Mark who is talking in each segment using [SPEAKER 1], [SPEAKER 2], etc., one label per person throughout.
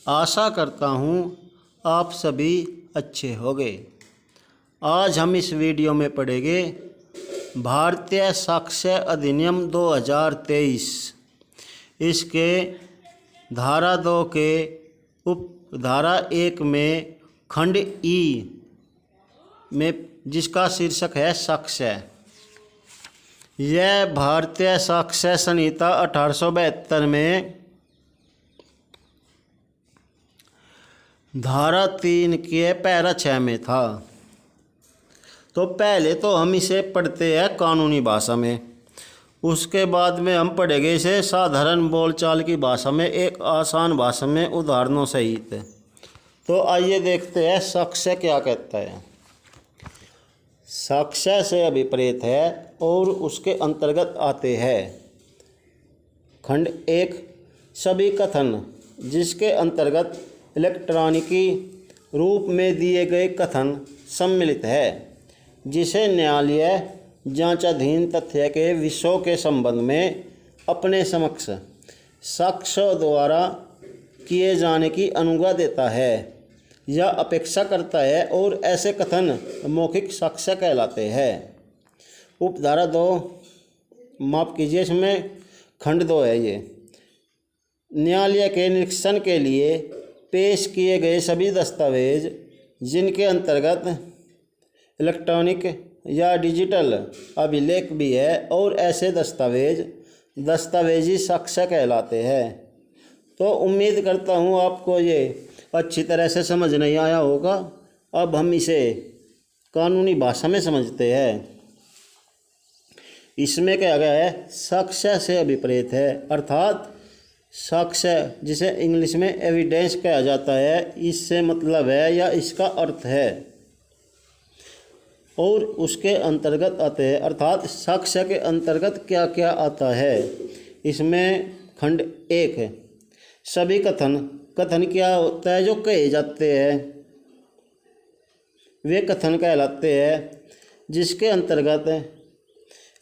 [SPEAKER 1] आशा करता हूँ आप सभी अच्छे होंगे। आज हम इस वीडियो में पढ़ेंगे भारतीय साक्ष्य अधिनियम 2023। इसके धारा 2 के उप धारा 1 में खंड ई में जिसका शीर्षक है साक्ष्य। यह भारतीय साक्ष्य संहिता 1872 में धारा 3 के पैरा 6 में था। तो पहले तो हम इसे पढ़ते हैं कानूनी भाषा में, उसके बाद में हम पढ़ेंगे इसे साधारण बोलचाल की भाषा में, एक आसान भाषा में उदाहरणों सहित। तो आइए देखते हैं साक्ष्य क्या कहता है। साक्ष्य से अभिप्रेत है और उसके अंतर्गत आते हैं खंड 1 सभी कथन, जिसके अंतर्गत इलेक्ट्रॉनिकी रूप में दिए गए कथन सम्मिलित है, जिसे न्यायालय जांचाधीन तथ्य के विषयों के संबंध में अपने समक्ष साक्ष्यों द्वारा किए जाने की अनुज्ञा देता है या अपेक्षा करता है, और ऐसे कथन मौखिक साक्ष्य कहलाते हैं। उपधारा 2 माफ़ कीजिए, इसमें खंड 2 है। ये न्यायालय के निरीक्षण के लिए पेश किए गए सभी दस्तावेज जिनके अंतर्गत इलेक्ट्रॉनिक या डिजिटल अभिलेख भी है, और ऐसे दस्तावेजी साक्ष्य कहलाते हैं। तो उम्मीद करता हूँ आपको ये अच्छी तरह से समझ नहीं आया होगा। अब हम इसे कानूनी भाषा में समझते हैं। इसमें क्या गया है, साक्ष्य से अभिप्रेत है, अर्थात साक्ष्य जिसे इंग्लिश में एविडेंस कहा जाता है, इससे मतलब है या इसका अर्थ है, और उसके अंतर्गत आते हैं, अर्थात साक्ष्य के अंतर्गत क्या क्या आता है। इसमें खंड 1 है सभी कथन। कथन क्या होता है, जो कहे जाते हैं वे कथन कहलाते हैं, जिसके अंतर्गत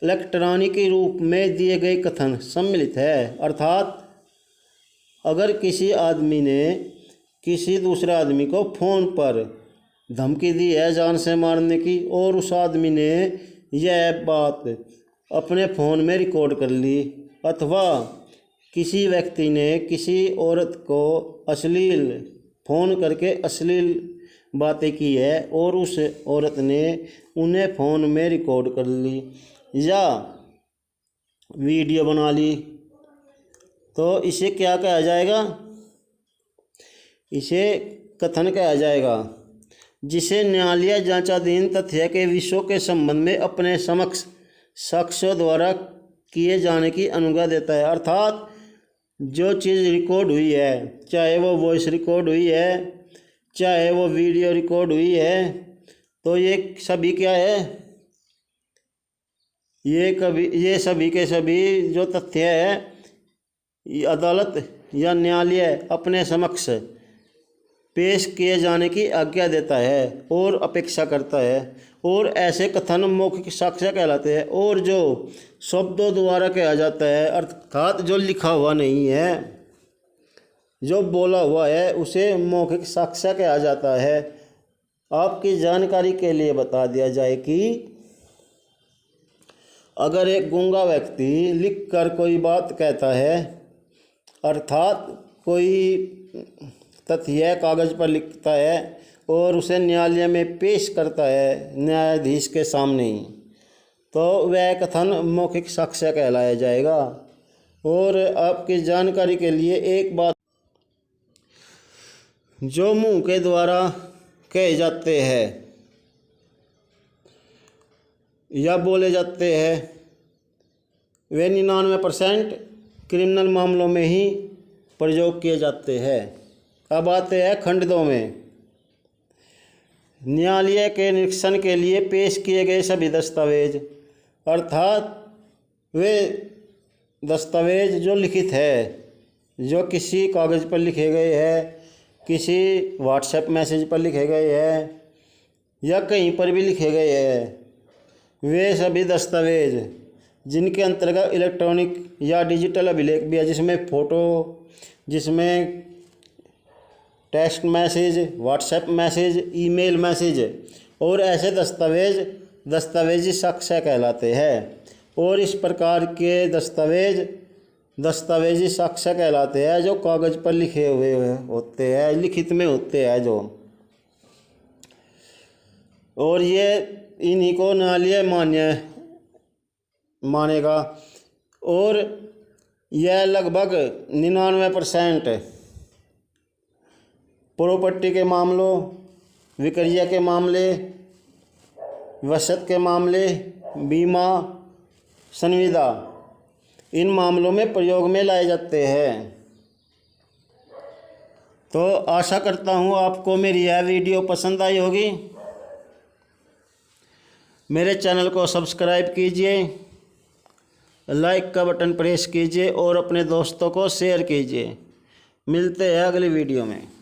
[SPEAKER 1] इलेक्ट्रॉनिक रूप में दिए गए कथन सम्मिलित है। अर्थात अगर किसी आदमी ने किसी दूसरे आदमी को फ़ोन पर धमकी दी है जान से मारने की, और उस आदमी ने यह बात अपने फ़ोन में रिकॉर्ड कर ली, अथवा किसी व्यक्ति ने किसी औरत को अश्लील फ़ोन करके अश्लील बातें की है, और उस औरत ने उन्हें फ़ोन में रिकॉर्ड कर ली या वीडियो बना ली, तो इसे क्या कहा जाएगा, इसे कथन कहा जाएगा, जिसे न्यायालय जांचाधीन तथ्य के विषयों के संबंध में अपने समक्ष साक्ष्यों द्वारा किए जाने की अनुज्ञा देता है। अर्थात जो चीज़ रिकॉर्ड हुई है, चाहे वो वॉइस रिकॉर्ड हुई है, चाहे वो वीडियो रिकॉर्ड हुई है, तो ये सभी क्या है, ये सभी के सभी जो तथ्य है अदालत या न्यायालय अपने समक्ष पेश किए जाने की आज्ञा देता है और अपेक्षा करता है, और ऐसे कथन मौखिक साक्ष्य कहलाते हैं। और जो शब्दों द्वारा कहा जाता है, अर्थात जो लिखा हुआ नहीं है, जो बोला हुआ है, उसे मौखिक साक्ष्य कहा जाता है। आपकी जानकारी के लिए बता दिया जाए कि अगर एक गूंगा व्यक्ति लिखकर कोई बात कहता है, अर्थात कोई तथ्य कागज़ पर लिखता है और उसे न्यायालय में पेश करता है न्यायाधीश के सामने ही, तो वह कथन मौखिक साक्ष्य कहलाया जाएगा। और आपकी जानकारी के लिए एक बात, जो मुंह के द्वारा कहे जाते हैं या बोले जाते हैं, वे 99% क्रिमिनल मामलों में ही प्रयोग किए जाते हैं। अब आते हैं खंड 2 में। न्यायालय के निरीक्षण के लिए पेश किए गए सभी दस्तावेज, अर्थात वे दस्तावेज जो लिखित है, जो किसी कागज़ पर लिखे गए हैं, किसी व्हाट्सएप मैसेज पर लिखे गए हैं, या कहीं पर भी लिखे गए हैं, वे सभी दस्तावेज जिनके अंतर्गत इलेक्ट्रॉनिक या डिजिटल अभिलेख भी है, जिसमें फ़ोटो, जिसमें text message, WhatsApp message, email message और ऐसे दस्तावेजी साक्ष्य कहलाते हैं। और इस प्रकार के दस्तावेजी साक्ष्य कहलाते हैं जो कागज़ पर लिखे हुए होते हैं, लिखित में होते हैं जो। और ये इन्हीं को न्यायालय मानेगा। और यह लगभग 99% प्रॉपर्टी के मामलों, विक्रय के मामले, वशत के मामले, बीमा, संविदा, इन मामलों में प्रयोग में लाए जाते हैं। तो आशा करता हूँ आपको मेरी यह वीडियो पसंद आई होगी। मेरे चैनल को सब्सक्राइब कीजिए, लाइक का बटन प्रेस कीजिए और अपने दोस्तों को शेयर कीजिए। मिलते हैं अगली वीडियो में।